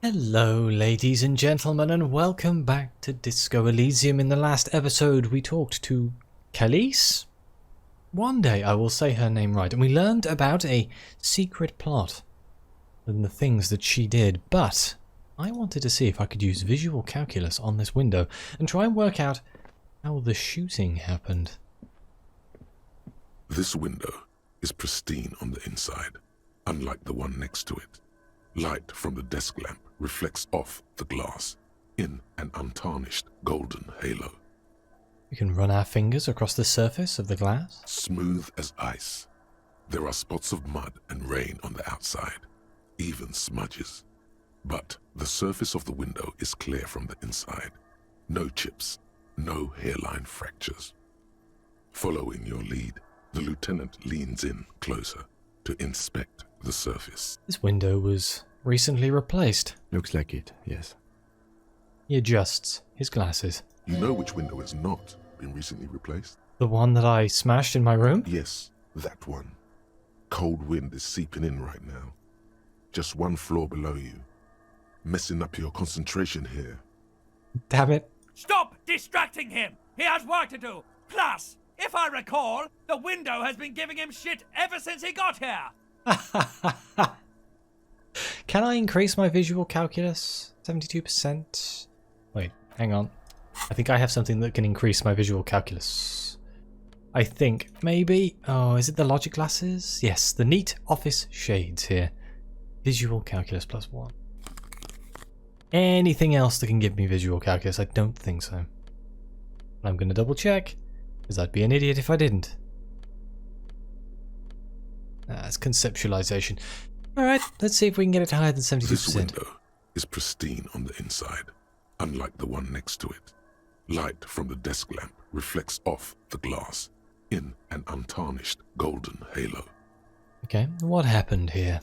Hello ladies and gentlemen, and welcome back to Disco Elysium. In the last episode we talked to Khalees. One day I will say her name right, and we learned about a secret plot and the things that she did, but I wanted to see if I could use visual calculus on this window and try and work out how the shooting happened. This window is pristine on the inside, unlike the one next to it. Light from the desk lamp reflects off the glass in an untarnished golden halo. We can run our fingers across the surface of the glass. Smooth as ice. There are spots of mud and rain on the outside, even smudges. But the surface of the window is clear from the inside. No chips, no hairline fractures. Following your lead, the lieutenant leans in closer to inspect the surface. This window was recently replaced. Looks like it, yes. He adjusts his glasses. You know which window has not been recently replaced? The one that I smashed in my room? Yes, that one. Cold wind is seeping in right now. Just one floor below you. Messing up your concentration here. Damn it. Stop distracting him! He has work to do! Plus, if I recall, the window has been giving him shit ever since he got here! Can I increase my visual calculus? 72%? Wait, hang on. I think I have something that can increase my visual calculus. I think, maybe. Oh, is it the logic glasses? Yes, the neat office shades here. Visual calculus +1. Anything else that can give me visual calculus? I don't think so. I'm going to double check, because I'd be an idiot if I didn't. That's conceptualization. Alright, let's see if we can get it higher than 72%. This window is pristine on the inside, unlike the one next to it. Light from the desk lamp reflects off the glass in an untarnished golden halo. Okay, what happened here?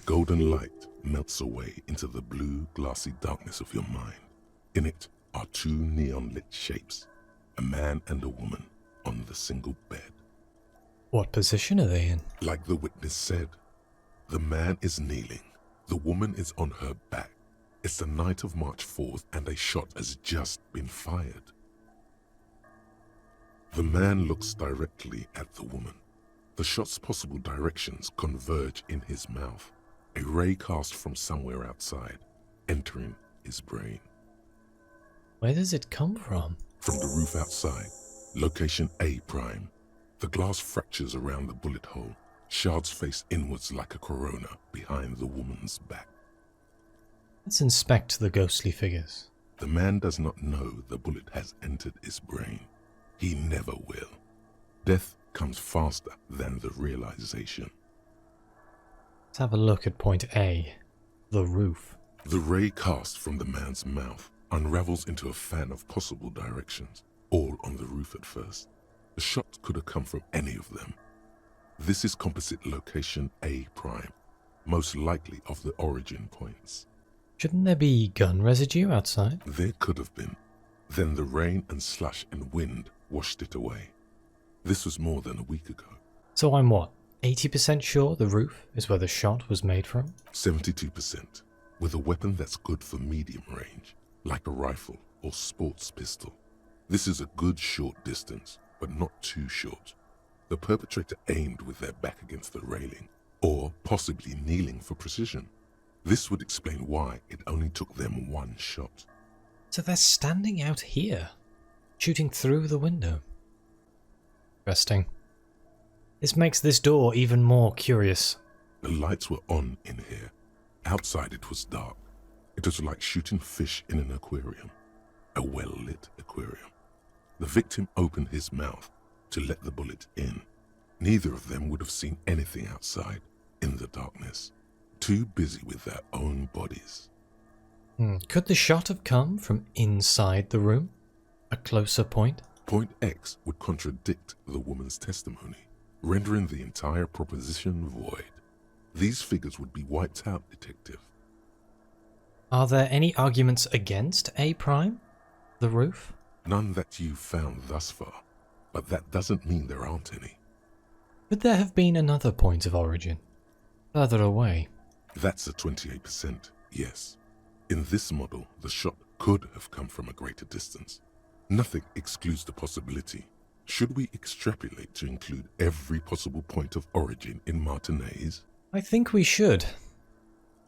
Golden light melts away into the blue, glassy darkness of your mind. In it are two neon-lit shapes, a man and a woman on the single bed. What position are they in? Like the witness said, the man is kneeling, the woman is on her back. It's the night of March 4th and a shot has just been fired. The man looks directly at the woman. The shot's possible directions converge in his mouth, a ray cast from somewhere outside, entering his brain. Where does it come from? From the roof outside, location A prime. The glass fractures around the bullet hole. Shards face inwards like a corona behind the woman's back. Let's inspect the ghostly figures. The man does not know the bullet has entered his brain. He never will. Death comes faster than the realization. Let's have a look at point A, the roof. The ray cast from the man's mouth unravels into a fan of possible directions, all on the roof at first. The shot could have come from any of them. This is composite location A prime, most likely of the origin points. Shouldn't there be gun residue outside? There could have been. Then the rain and slush and wind washed it away. This was more than a week ago. So I'm what, 80% sure the roof is where the shot was made from? 72%, with a weapon that's good for medium range, like a rifle or sports pistol. This is a good short distance, but not too short. The perpetrator aimed with their back against the railing, or possibly kneeling for precision. This would explain why it only took them one shot. So they're standing out here, shooting through the window. Interesting. This makes this door even more curious. The lights were on in here. Outside it was dark. It was like shooting fish in an aquarium, a well-lit aquarium. The victim opened his mouth to let the bullet in. Neither of them would have seen anything outside in the darkness, too busy with their own bodies. Could the shot have come from inside the room? A closer point? Point X would contradict the woman's testimony, rendering the entire proposition void. These figures would be wiped out, detective. Are there any arguments against A prime? The roof? None that you've found thus far, but that doesn't mean there aren't any. Could there have been another point of origin? Further away? That's a 28%, Yes. In this model, the shot could have come from a greater distance. Nothing excludes the possibility. Should we extrapolate to include every possible point of origin in Martinez? I think we should.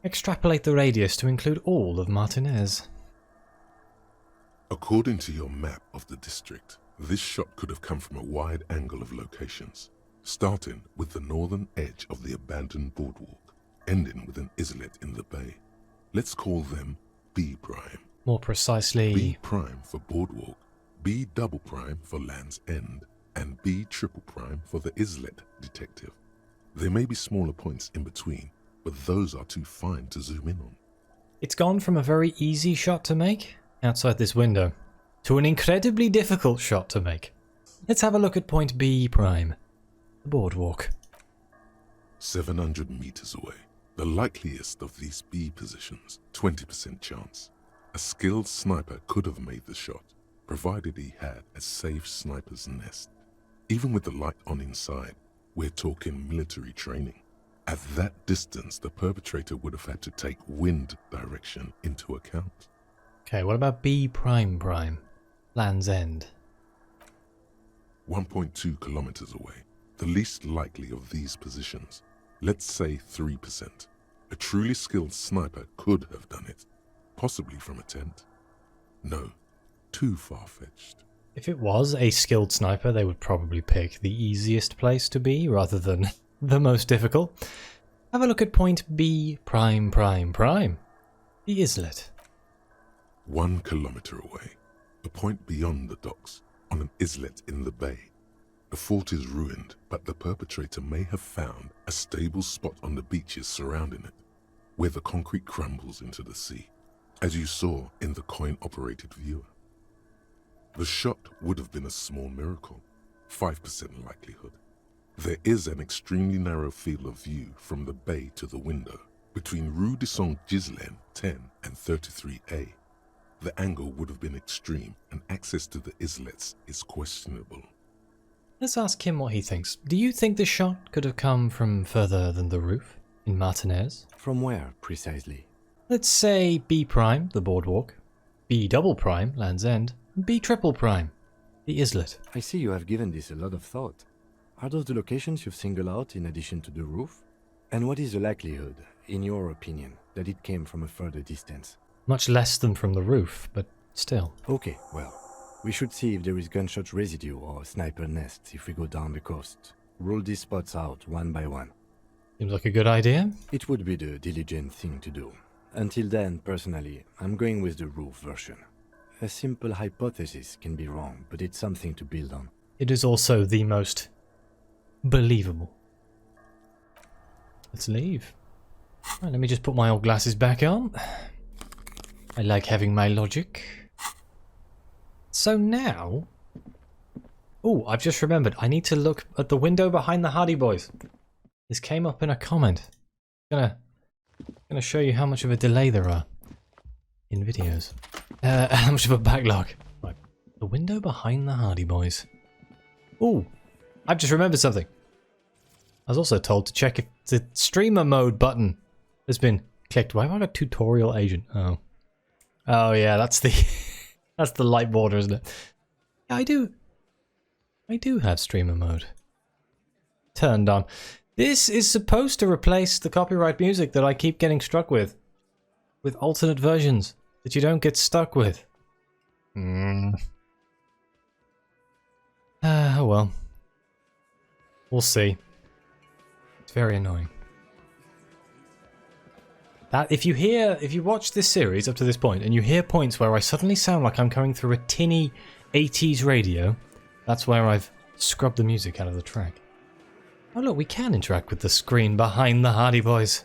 Extrapolate the radius to include all of Martinez. According to your map of the district, this shot could have come from a wide angle of locations, starting with the northern edge of the abandoned boardwalk, ending with an islet in the bay. Let's call them B prime. More precisely... B prime for boardwalk, B double prime for Land's End, and B triple prime for the islet detective. There may be smaller points in between, but those are too fine to zoom in on. It's gone from a very easy shot to make, outside this window, to an incredibly difficult shot to make. Let's have a look at point B prime, the boardwalk. 700 meters away. The likeliest of these B positions, 20% chance. A skilled sniper could have made the shot, provided he had a safe sniper's nest. Even with the light on inside, we're talking military training. At that distance, the perpetrator would have had to take wind direction into account. Okay, what about B prime prime, Land's End? 1.2 kilometers away, the least likely of these positions. Let's say 3%. A truly skilled sniper could have done it, possibly from a tent. No, too far-fetched. If it was a skilled sniper, they would probably pick the easiest place to be rather than the most difficult. Have a look at point B prime prime prime, the islet. 1 kilometer away, a point beyond the docks, on an islet in the bay. The fort is ruined, but the perpetrator may have found a stable spot on the beaches surrounding it, where the concrete crumbles into the sea, as you saw in the coin-operated viewer. The shot would have been a small miracle, 5% likelihood. There is an extremely narrow field of view from the bay to the window, between Rue de Saint-Ghislain 10 and 33A. The angle would have been extreme, and access to the islets is questionable. Let's ask him what he thinks. Do you think the shot could have come from further than the roof, in Martinez? From where, precisely? Let's say B prime, the boardwalk, B double prime, Land's End, and B triple prime, the islet. I see you have given this a lot of thought. Are those the locations you've singled out in addition to the roof? And what is the likelihood, in your opinion, that it came from a further distance? Much less than from the roof, but still. Okay, well, we should see if there is gunshot residue or sniper nests if we go down the coast. Rule these spots out one by one. Seems like a good idea. It would be the diligent thing to do. Until then, personally, I'm going with the roof version. A simple hypothesis can be wrong, but it's something to build on. It is also the most believable. Let's leave. Right, let me just put my old glasses back on. I like having my logic. So now... Oh, I've just remembered. I need to look at the window behind the Hardy Boys. This came up in a comment. Gonna show you how much of a delay there are in videos. How much of a backlog. Right, the window behind the Hardy Boys. Oh, I've just remembered something. I was also told to check if the streamer mode button has been clicked. Why have I got tutorial agent? Oh yeah, that's the that's the light border, isn't it? Yeah, I do have streamer mode turned on. This is supposed to replace the copyright music that I keep getting struck with alternate versions that you don't get stuck with. Oh well. We'll see. It's very annoying. That if you watch this series up to this point and you hear points where I suddenly sound like I'm coming through a tinny 80s radio, that's where I've scrubbed the music out of the track. Oh look, we can interact with the screen behind the Hardy Boys.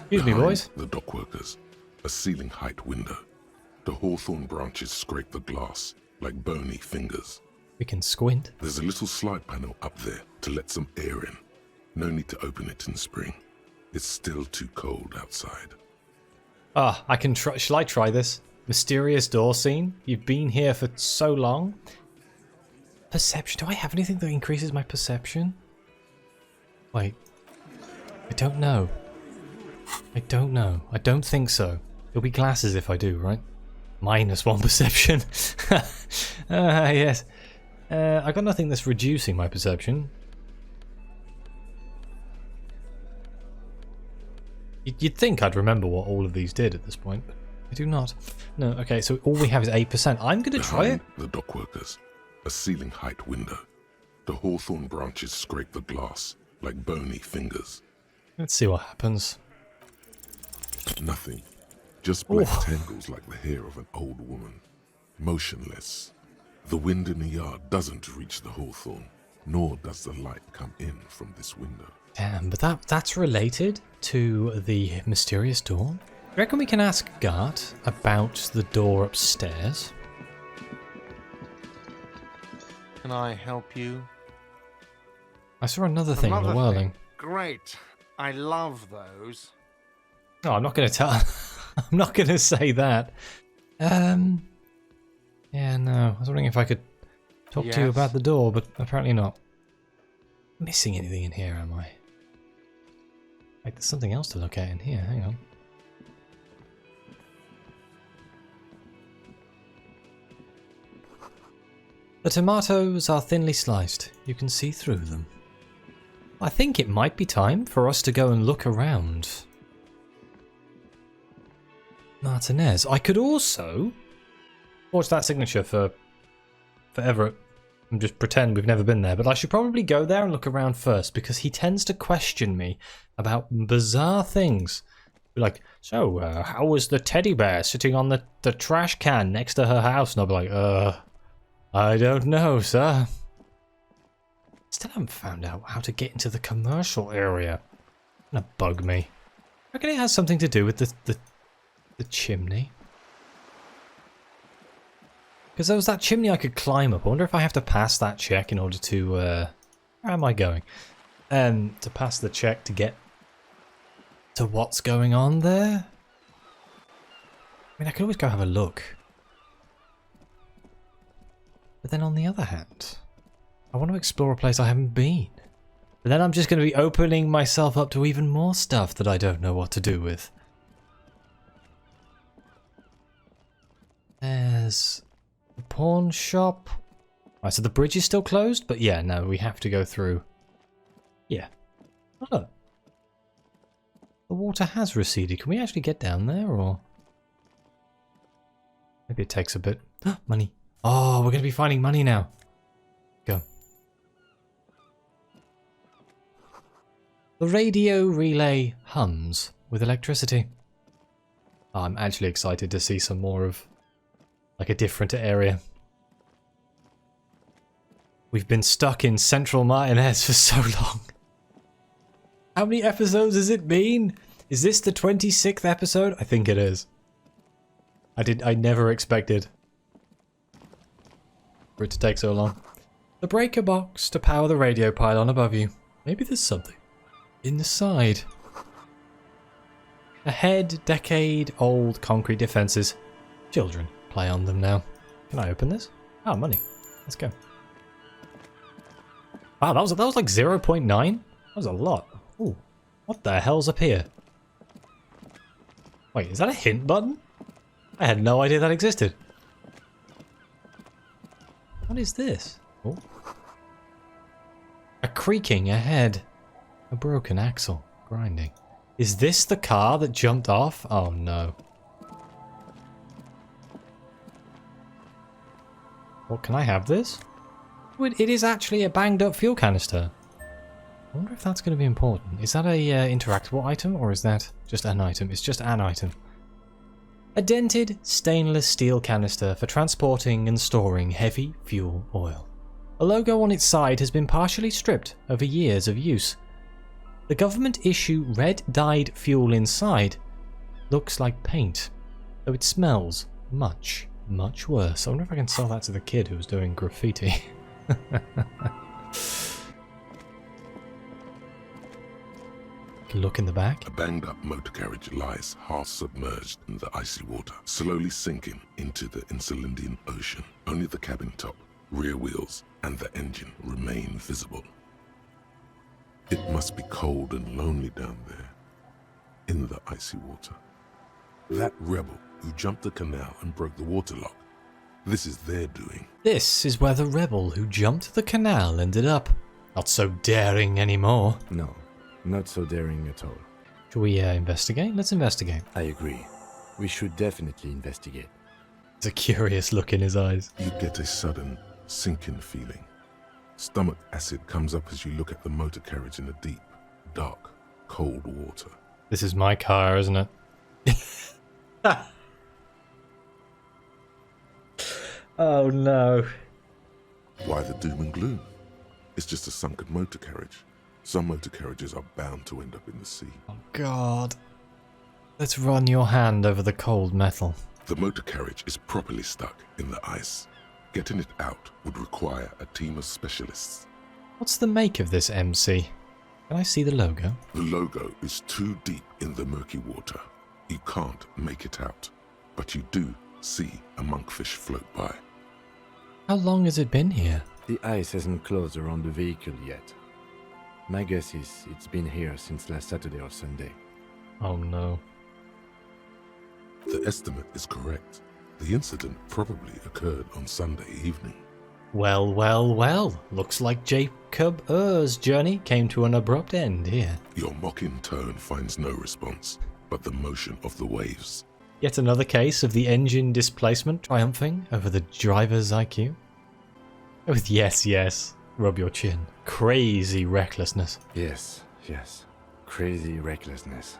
Excuse me, boys. The dock workers, a ceiling height window. The hawthorn branches scrape the glass like bony fingers. We can squint. There's a little slide panel up there to let some air in. No need to open it in spring. It's still too cold outside. Ah, I can try. Shall I try this? Mysterious door scene? You've been here for so long? Perception. Do I have anything that increases my perception? Wait. I don't know. I don't know. I don't think so. It'll be glasses if I do, right? -1 perception. Yes. I got nothing that's reducing my perception. You'd think I'd remember what all of these did at this point, but I do not. No, okay, so all we have is 8%. I'm going to try it. Behind the dockworkers, a ceiling height window. The hawthorn branches scrape the glass like bony fingers. Let's see what happens. Nothing. Just black tangles like the hair of an old woman. Motionless. The wind in the yard doesn't reach the hawthorn, nor does the light come in from this window. Damn, but that's related to the mysterious door? I reckon we can ask Gart about the door upstairs. Can I help you? I saw another thing in the whirling. Great. I love those. Oh, I'm not going to tell. I'm not going to say that. Yeah, no. I was wondering if I could talk to you about the door, but apparently not. Missing anything in here, am I? Like, there's something else to look at in here. Hang on. The tomatoes are thinly sliced. You can see through them. I think it might be time for us to go and look around. Martinez. I could also watch that signature for Everett and just pretend we've never been there, but I should probably go there and look around first because he tends to question me about bizarre things. Be like, so, how was the teddy bear sitting on the trash can next to her house? And I'll be like, I don't know, sir. Still haven't found out how to get into the commercial area. It's gonna bug me. I reckon it has something to do with the chimney. Because there was that chimney I could climb up. I wonder if I have to pass that check in order to... where am I going? To pass the check to get to what's going on there? I mean, I could always go have a look. But then on the other hand, I want to explore a place I haven't been. But then I'm just going to be opening myself up to even more stuff that I don't know what to do with. There's the pawn shop. Right, so the bridge is still closed, but yeah, no, we have to go through. Yeah. Oh, look. The water has receded. Can we actually get down there, or...? Maybe it takes a bit. Money. Oh, we're going to be finding money now. Go. The radio relay hums with electricity. Oh, I'm actually excited to see some more of, like, a different area. We've been stuck in Central Martinez for so long. How many episodes has it been? Is this the 26th episode? I think it is. I never expected for it to take so long. The breaker box to power the radio pylon above you. Maybe there's something in the side. Ahead, decade-old concrete defenses. Children play on them now. Can I open this? Oh, money. Let's go. Wow, that was like 0.9? That was a lot. Ooh, what the hell's up here? Wait, is that a hint button? I had no idea that existed. What is this? Oh. A creaking ahead. A broken axle. Grinding. Is this the car that jumped off? Oh no. Well, can I have this? Oh, it is actually a banged up fuel canister. I wonder if that's going to be important. Is that a interactable item, or is that just an item? It's just an item. A dented stainless steel canister for transporting and storing heavy fuel oil. A logo on its side has been partially stripped over years of use. The government issue red dyed fuel inside looks like paint, though it smells much, much worse. I wonder if I can sell that to the kid who was doing graffiti. Look in the back. A banged-up motor carriage lies half submerged in the icy water, slowly sinking into the Insulindian Ocean. Only the cabin top, rear wheels, and the engine remain visible. It must be cold and lonely down there. in the icy water. That rebel who jumped the canal and broke the waterlock, this is their doing. This is where the rebel who jumped the canal ended up. Not so daring anymore. No, not so daring at all. Shall we investigate? Let's investigate. I agree. We should definitely investigate. There's a curious look in his eyes. You get a sudden sinking feeling. Stomach acid comes up as you look at the motor carriage in the deep, dark, cold water. This is my car, isn't it? Oh no. Why the doom and gloom? It's just a sunken motor carriage. Some motor carriages are bound to end up in the sea. Oh god. Let's run your hand over the cold metal. The motor carriage is properly stuck in the ice. Getting it out would require a team of specialists. What's the make of this MC? Can I see the logo? The logo is too deep in the murky water. You can't make it out, but you do see a monkfish float by. How long has it been here? The ice hasn't closed around the vehicle yet. My guess is it's been here since last Saturday or Sunday. Oh no. The estimate is correct. The incident probably occurred on Sunday evening. Well, well, well. Looks like Jacob Er's journey came to an abrupt end here. Your mocking tone finds no response, but the motion of the waves. Yet another case of the engine displacement triumphing over the driver's IQ. With yes, yes. Rub your chin. Crazy recklessness. Yes. Crazy recklessness.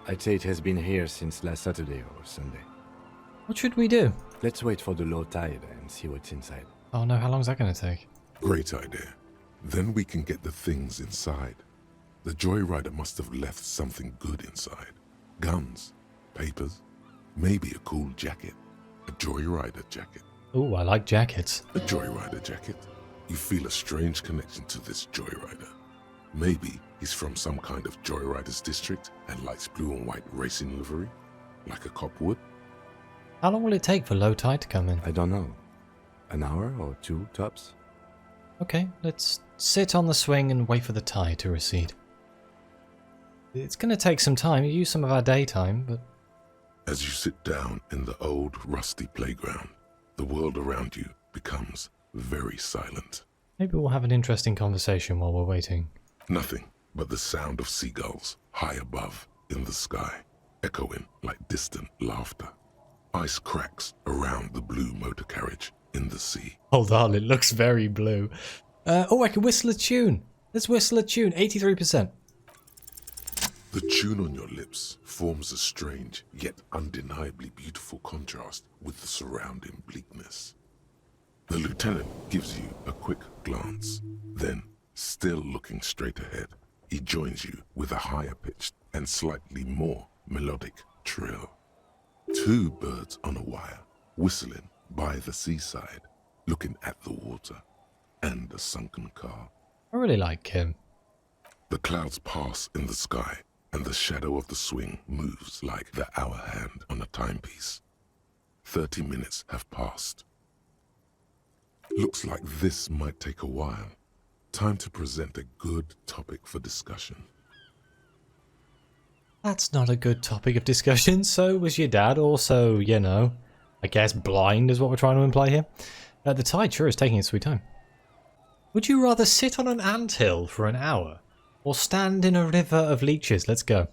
I'd say it has been here since last Saturday or Sunday. What should we do? Let's wait for the low tide and see what's inside. Oh no, how long is that going to take? Great idea. Then we can get the things inside. The joyrider must have left something good inside. Guns, papers, maybe a cool jacket. A joyrider jacket. Ooh, I like jackets. A joyrider jacket. You feel a strange connection to this joyrider. Maybe he's from some kind of joyriders district and likes blue and white racing livery, like a cop would. How long will it take for low tide to come in? I don't know. An hour or two, tops? Okay, let's sit on the swing and wait for the tide to recede. It's going to take some time. You use some of our daytime, but... As you sit down in the old, rusty playground, the world around you becomes very silent. Maybe we'll have an interesting conversation while we're waiting. Nothing but the sound of seagulls high above in the sky, echoing like distant laughter. Ice cracks around the blue motor carriage in the sea. Hold on, it looks very blue. I can whistle a tune. Let's whistle a tune, 83%. The tune on your lips forms a strange yet undeniably beautiful contrast with the surrounding bleakness. The lieutenant gives you a quick glance, then, still looking straight ahead, he joins you with a higher pitched and slightly more melodic trill. Two birds on a wire, whistling by the seaside, looking at the water and a sunken car. I really like him. The clouds pass in the sky, and the shadow of the swing moves like the hour hand on a timepiece. 30 minutes have passed. Looks like this might take a while. Time to present a good topic for discussion. That's not a good topic of discussion. So was your dad. Also, you know, I guess blind is what we're trying to imply here. The tide sure is taking its sweet time. Would you rather sit on an anthill for an hour or stand in a river of leeches? Let's go.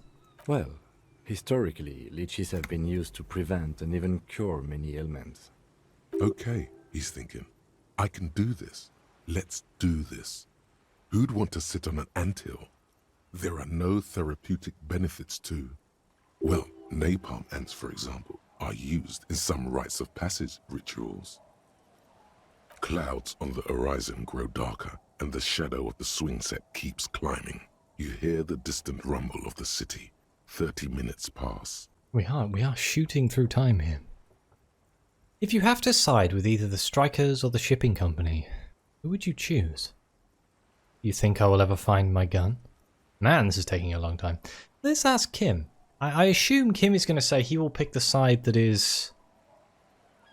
Well, historically, leeches have been used to prevent and even cure many ailments. Okay, he's thinking. I can do this. Let's do this. Who'd want to sit on an anthill? There are no therapeutic benefits to... Well, napalm ants, for example, are used in some rites of passage rituals. Clouds on the horizon grow darker, and the shadow of the swing set keeps climbing. You hear the distant rumble of the city. 30 minutes pass. We are shooting through time here. If you have to side with either the strikers or the shipping company, who would you choose? You think I will ever find my gun? Man, this is taking a long time. Let's ask Kim. I assume Kim is going to say he will pick the side that is...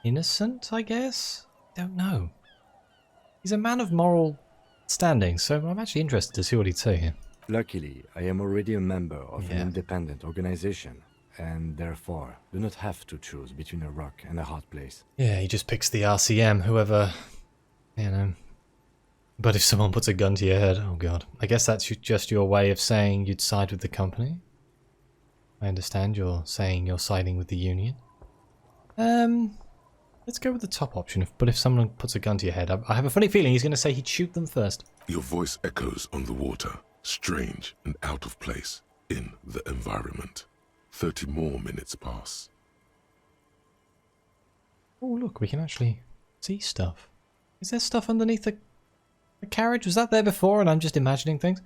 innocent, I guess? Don't know. He's a man of moral standing, so I'm actually interested to see what he'd say here. Luckily, I am already a member of an Yeah. independent organization, and therefore do not have to choose between a rock and a hard place. Yeah, he just picks the RCM, whoever, you know. But if someone puts a gun to your head, oh god. I guess that's just your way of saying you'd side with the company. I understand you're saying you're siding with the union. Let's go with the top option, but if someone puts a gun to your head, I have a funny feeling he's going to say he'd shoot them first. Your voice echoes on the water, strange and out of place in the environment. 30 more minutes pass. Oh look, we can actually see stuff. Is there stuff underneath the carriage? Was that there before and I'm just imagining things?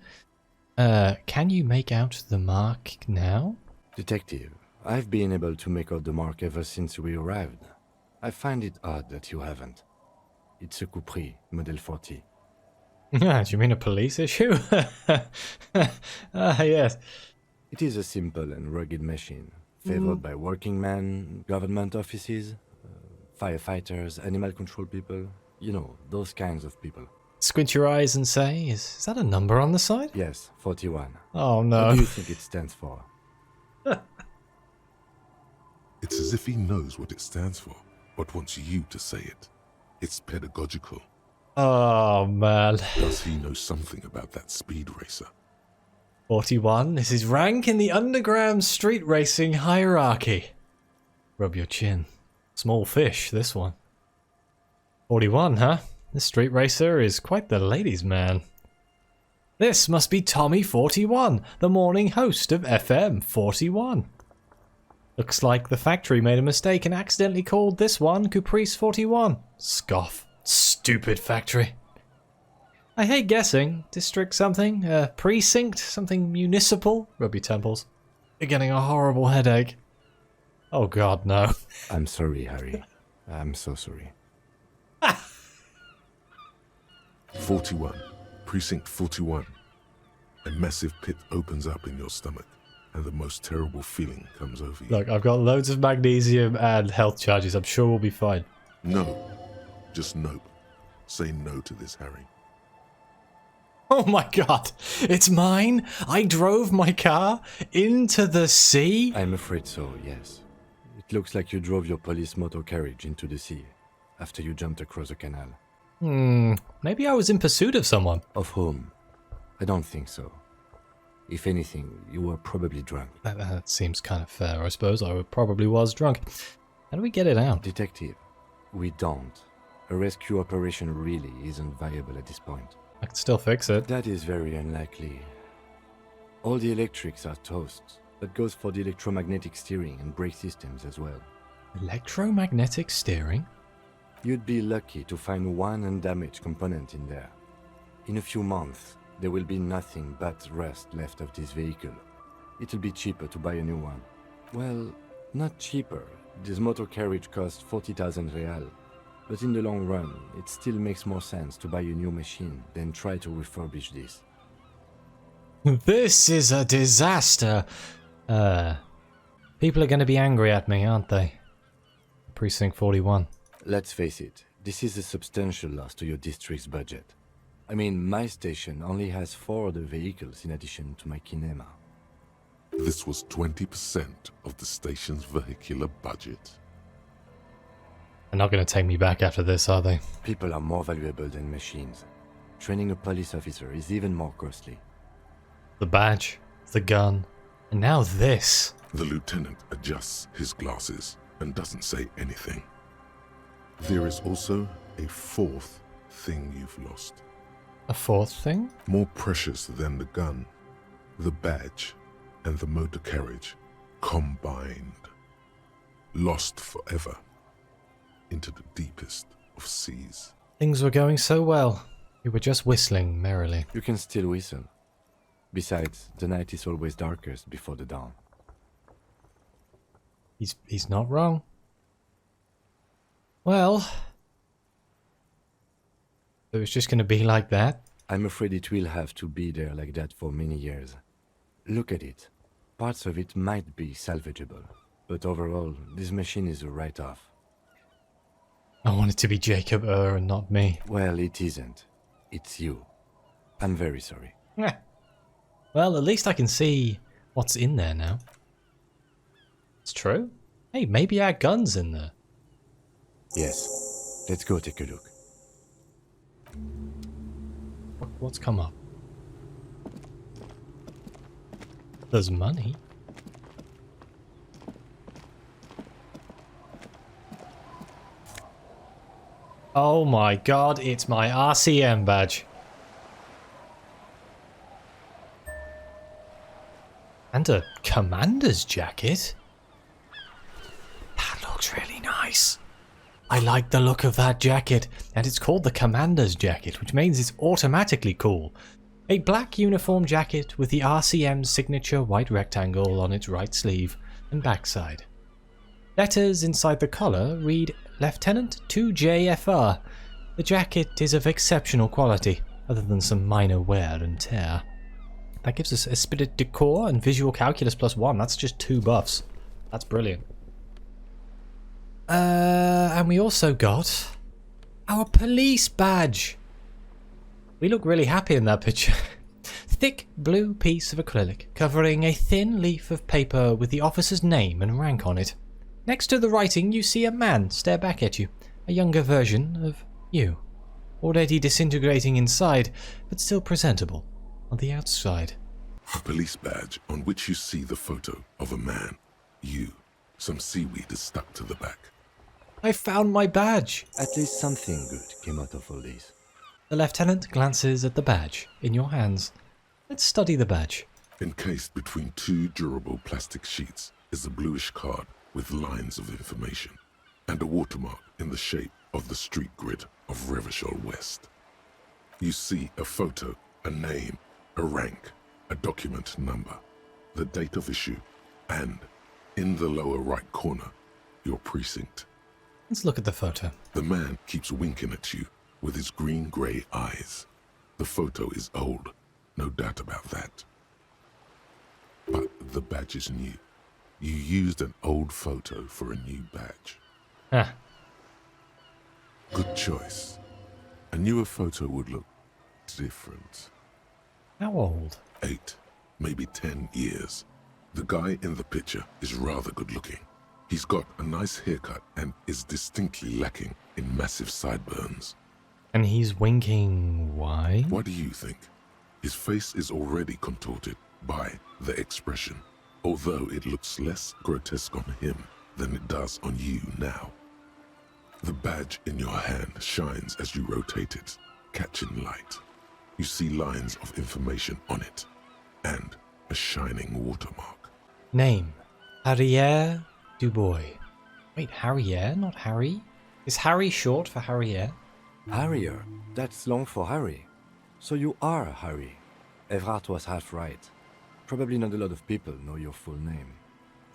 Can you make out the mark now? Detective, I've been able to make out the mark ever since we arrived. I find it odd that you haven't. It's a Coupris, Model 40. Do you mean a police issue? Yes. It is a simple and rugged machine, favored by working men, government offices, firefighters, animal control people, you know, those kinds of people. Squint your eyes and say, is that a number on the side? Yes, 41. Oh What no. do you think it stands for? It's as if he knows what it stands for, but wants you to say it. It's pedagogical. Oh man. Does he know something about that speed racer? 41 is his rank in the underground street racing hierarchy. Rub your chin. Small fish, this one. 41, huh? This street racer is quite the ladies' man. This must be Tommy 41, the morning host of FM 41. Looks like the factory made a mistake and accidentally called this one Coupris 41. Scoff. Stupid factory. I hate guessing. District something? Precinct? Something municipal? Rub your temples. You're getting a horrible headache. Oh god, no. I'm sorry, Harry. I'm so sorry. 41. Precinct 41. A massive pit opens up in your stomach, and the most terrible feeling comes over you. Look, I've got loads of magnesium and health charges. I'm sure we'll be fine. No. Just nope. Say no to this, Harry. Oh my god, it's mine? I drove my car into the sea? I'm afraid so, yes. It looks like you drove your police motor carriage into the sea after you jumped across a canal. Maybe I was in pursuit of someone. Of whom? I don't think so. If anything, you were probably drunk. That seems kind of fair, I suppose. I probably was drunk. How do we get it out? Detective, we don't. A rescue operation really isn't viable at this point. I can still fix it. That is very unlikely. All the electrics are toast. That goes for the electromagnetic steering and brake systems as well. Electromagnetic steering? You'd be lucky to find one undamaged component in there. In a few months, there will be nothing but rust left of this vehicle. It'll be cheaper to buy a new one. Well, not cheaper. This motor carriage costs 40,000 real. But in the long run, it still makes more sense to buy a new machine than try to refurbish this. This is a disaster. People are going to be angry at me, aren't they? Precinct 41. Let's face it, this is a substantial loss to your district's budget. I mean, my station only has 4 other vehicles in addition to my kinema. This was 20% of the station's vehicular budget. They're not going to take me back after this, are they? People are more valuable than machines. Training a police officer is even more costly. The badge, the gun, and now this. The lieutenant adjusts his glasses and doesn't say anything. There is also a 4th thing you've lost. A 4th thing? More precious than the gun, the badge, and the motor carriage combined. Lost forever into the deepest of seas. Things were going so well. We were just whistling merrily. You can still whistle. Besides, the night is always darkest before the dawn. He's not wrong. Well, it was just going to be like that. I'm afraid it will have to be there like that for many years. Look at it. Parts of it might be salvageable, but overall, this machine is a write-off. I want it to be Jacob and not me. Well, it isn't. It's you. I'm very sorry. Well, at least I can see what's in there now. It's true. Hey, maybe our gun's in there. Yes. Let's go take a look. What's come up? There's money. Oh my god, it's my RCM badge. And a commander's jacket. That looks really nice. I like the look of that jacket, and it's called the commander's jacket, which means it's automatically cool. A black uniform jacket with the RCM signature white rectangle on its right sleeve and backside. Letters inside the collar read Lieutenant 2JFR. The jacket is of exceptional quality, other than some minor wear and tear. That gives us a spirit decor and visual calculus +1. That's just 2 buffs. That's brilliant. And we also got our police badge. We look really happy in that picture. Thick blue piece of acrylic covering a thin leaf of paper with the officer's name and rank on it. Next to the writing, you see a man stare back at you, a younger version of you, already disintegrating inside, but still presentable on the outside. A police badge on which you see the photo of a man. You. Some seaweed is stuck to the back. I found my badge! At least something good came out of all this. The lieutenant glances at the badge in your hands. Let's study the badge. Encased between 2 durable plastic sheets is a bluish card with lines of information and a watermark in the shape of the street grid of Revachol West. You see a photo, a name, a rank, a document number, the date of issue, and, in the lower right corner, your precinct. Let's look at the photo. The man keeps winking at you with his green-grey eyes. The photo is old, no doubt about that. But the badge is new. You used an old photo for a new badge. Ah, Good choice. A newer photo would look different. how old? 8, maybe 10 years. The guy in the picture is rather good looking. He's got a nice haircut and is distinctly lacking in massive sideburns. And he's winking. Why? What do you think? His face is already contorted by the expression, although it looks less grotesque on him than it does on you now. The badge in your hand shines as you rotate it, catching light. You see lines of information on it, and a shining watermark. Name. Harrier Dubois. Wait, Harrier, not Harry? Is Harry short for Harrier? Harrier, that's long for Harry. So you are Harry. Evrard was half right. Probably not a lot of people know your full name.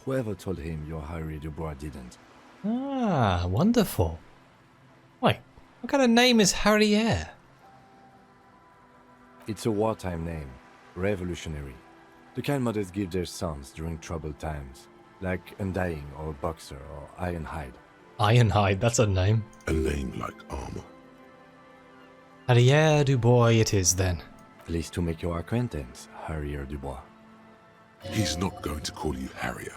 Whoever told him you're Harry Dubois didn't. Ah, wonderful. Wait, what kind of name is Harrier? It's a wartime name. Revolutionary. The kind mothers give their sons during troubled times. Like Undying or Boxer or Ironhide. Ironhide, that's a name. A name like armor. Harrier Dubois it is then. Pleased to make your acquaintance, Harrier Dubois. He's not going to call you Harrier.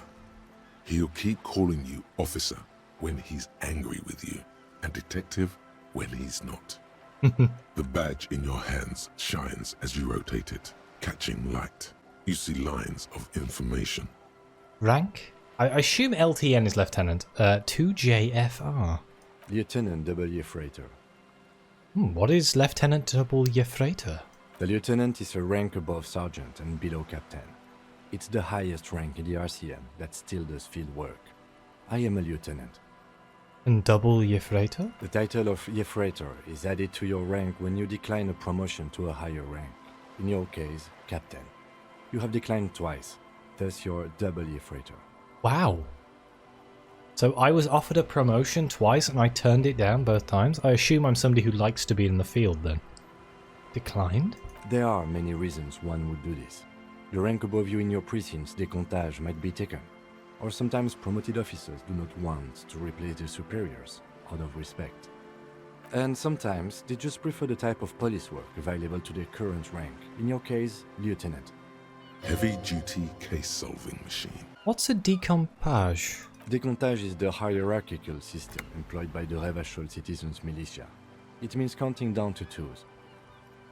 He'll keep calling you officer when he's angry with you, and detective when he's not. The badge in your hands shines as you rotate it, catching light. You see lines of information. Rank? I assume LTN is Lieutenant. 2JFR. Lieutenant W. Freighter. What is Lieutenant W. Freighter? The lieutenant is a rank above sergeant and below captain. It's the highest rank in the RCM that still does field work. I am a lieutenant. And W. Freighter? The title of Freighter is added to your rank when you decline a promotion to a higher rank. In your case, captain. You have declined twice, thus you're W. Freighter. Wow. So I was offered a promotion twice and I turned it down both times? I assume I'm somebody who likes to be in the field then. Declined? There are many reasons one would do this. The rank above you in your precinct's décomptage might be taken, or sometimes promoted officers do not want to replace their superiors out of respect. And sometimes they just prefer the type of police work available to their current rank, in your case, lieutenant. Heavy-duty case-solving machine. What's a decompage? Decomptage is the hierarchical system employed by the Revachol citizens' militia. It means counting down to twos.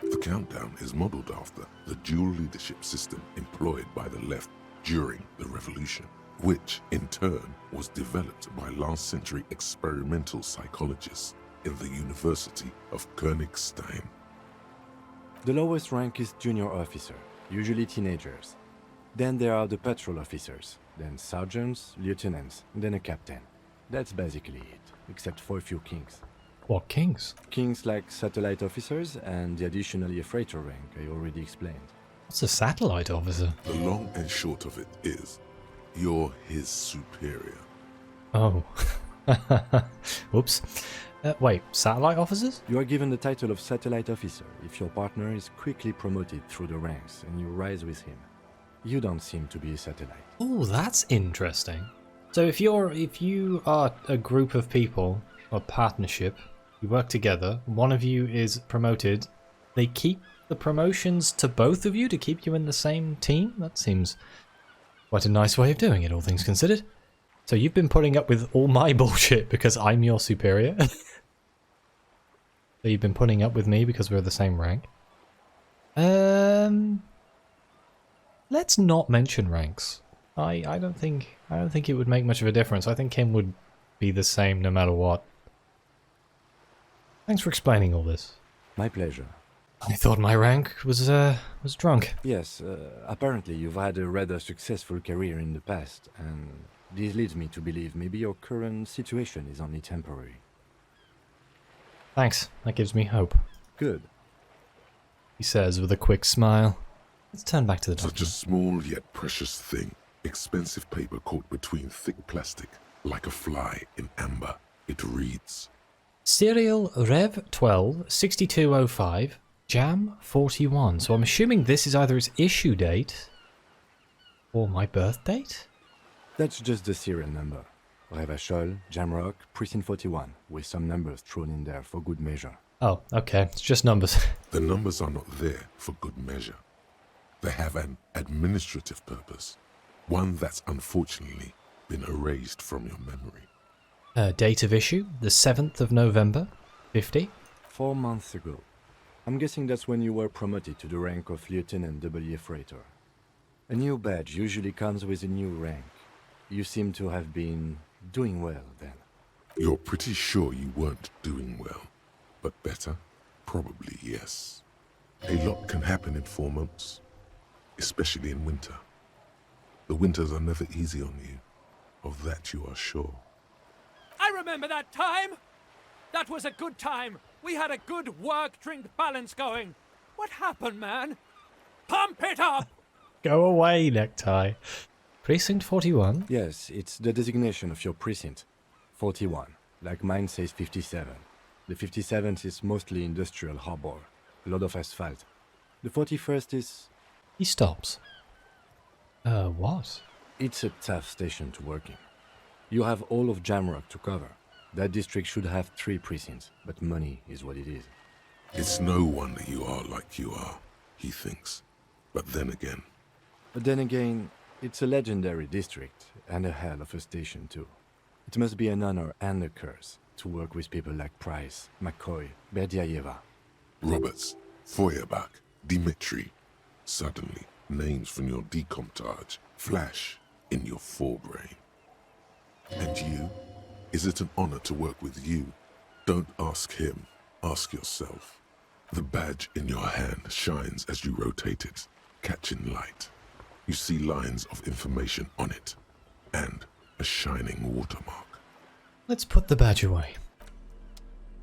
The countdown is modeled after the dual leadership system employed by the left during the revolution, which in turn was developed by last century experimental psychologists in the University of Königstein. The lowest rank is junior officer, usually teenagers. Then there are the patrol officers, then sergeants, lieutenants, then a captain. That's basically it, except for a few kings. What kings? Kings like satellite officers and the additionally a freighter rank I already explained. What's a satellite officer? The long and short of it is, you're his superior. Oh. Whoops. Wait, satellite officers? You are given the title of satellite officer if your partner is quickly promoted through the ranks and you rise with him. You don't seem to be a satellite. Oh, that's interesting. So if you are a group of people, or partnership, you work together, one of you is promoted, they keep the promotions to both of you to keep you in the same team? That seems quite a nice way of doing it, all things considered. So you've been putting up with all my bullshit because I'm your superior? So you've been putting up with me because we're the same rank? Let's not mention ranks. I don't think it would make much of a difference. I think Kim would be the same no matter what. Thanks for explaining all this. My pleasure. I thought my rank was drunk. Yes, apparently you've had a rather successful career in the past, and this leads me to believe maybe your current situation is only temporary. Thanks, that gives me hope, Good. he says with a quick smile. Let's turn back to the Such a document. small yet precious thing. Expensive paper caught between thick plastic, like a fly in amber. It reads, Serial Rev 12 6205 Jam 41. So I'm assuming this is either its issue date or my birth date? That's just the serial number. Revachol, Jamrock, Precinct 41, with some numbers thrown in there for good measure. Oh, okay. It's just numbers. the numbers are not there for good measure. They have an administrative purpose, one that's unfortunately been erased from your memory. Date of issue, the 7th of November, 50. 4 months ago. I'm guessing that's when you were promoted to the rank of Lieutenant W. Freighter. A new badge usually comes with a new rank. You seem to have been doing well then. You're pretty sure you weren't doing well, but better? Probably yes. A lot can happen in 4 months, especially in winter. The winters are never easy on you, of that you are sure. I remember that time! That was a good time! We had a good work-drink balance going! What happened, man? Pump it up! Go away, necktie. Precinct 41. Yes, it's the designation of your precinct. 41, like mine says 57. The 57th is mostly industrial harbor, a lot of asphalt. The 41st is... He stops. What? It's a tough station to work in. You have all of Jamrock to cover. That district should have 3 precincts, but money is what it is. It's no wonder you are like you are, he thinks. But then again, it's a legendary district, and a hell of a station too. It must be an honor and a curse to work with people like Price, McCoy, Berdiaeva. Roberts, Feuerbach, Dimitri. Suddenly, names from your decomptage flash in your forebrain. And you? Is it an honor to work with you? Don't ask him, ask yourself. The badge in your hand shines as you rotate it, catching light. You see lines of information on it, and a shining watermark. Let's put the badge away.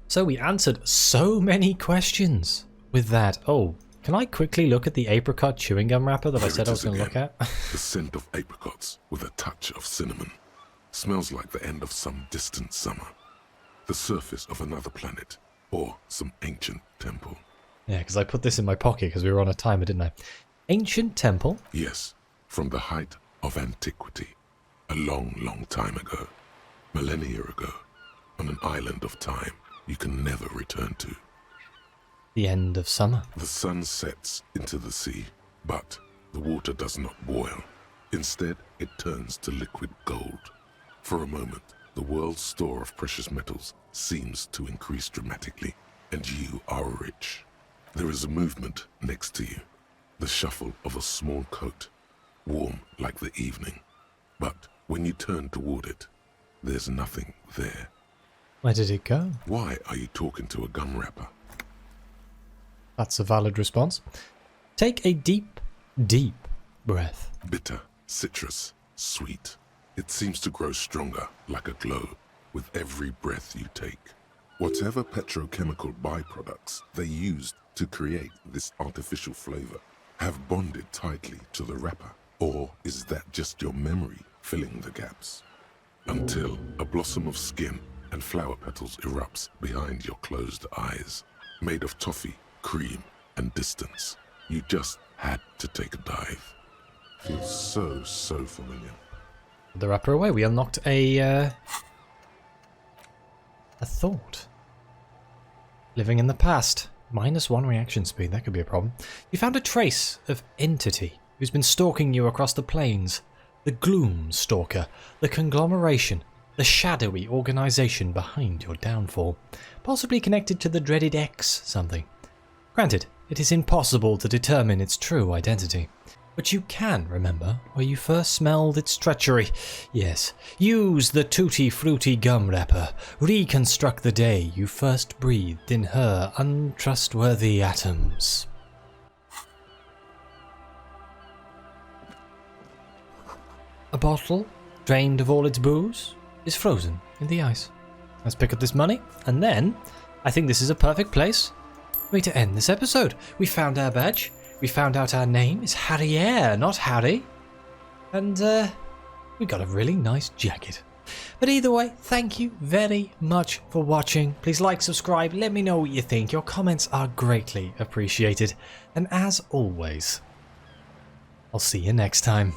So we answered so many questions with that. Oh, can I quickly look at the apricot chewing gum wrapper that I said I was going to look at? The scent of apricots with a touch of cinnamon. Smells like the end of some distant summer. The surface of another planet, or some ancient temple. Yeah, because I put this in my pocket because we were on a timer, didn't I? Ancient temple? Yes, from the height of antiquity. A long, long time ago. Millennia ago. On an island of time you can never return to. The end of summer. The sun sets into the sea, but The water does not boil. Instead, it turns to liquid gold. For a moment, the world's store of precious metals seems to increase dramatically, and you are rich. There is a movement next to you, the shuffle of a small coat, warm like the evening. But when you turn toward it, there's nothing there. Where did it go? Why are you talking to a gum wrapper? That's a valid response. Take a deep, deep breath. Bitter, citrus, sweet. It seems to grow stronger, like a glow, with every breath you take. Whatever petrochemical byproducts they used to create this artificial flavor have bonded tightly to the wrapper. Or is that just your memory filling the gaps? Until a blossom of skin and flower petals erupts behind your closed eyes, made of toffee, cream, and distance. You just had to take a dive. Feels so familiar. The wrapper away. We unlocked a thought. Living in the past. -1 reaction speed. That could be a problem. You found a trace of entity who's been stalking you across the plains. The Gloom Stalker. The conglomeration. The shadowy organization behind your downfall. Possibly connected to the dreaded X something. Granted, it is impossible to determine its true identity. But you can remember where you first smelled its treachery. Yes, use the Tutti Frutti gum wrapper. Reconstruct the day you first breathed in her untrustworthy atoms. A bottle, drained of all its booze, is frozen in the ice. Let's pick up this money, and then I think this is a perfect place for me to end this episode. We found our badge. We found out our name is Harrier, not Harry. And we got a really nice jacket. But either way, thank you very much for watching. Please like, subscribe, let me know what you think. Your comments are greatly appreciated. And as always, I'll see you next time.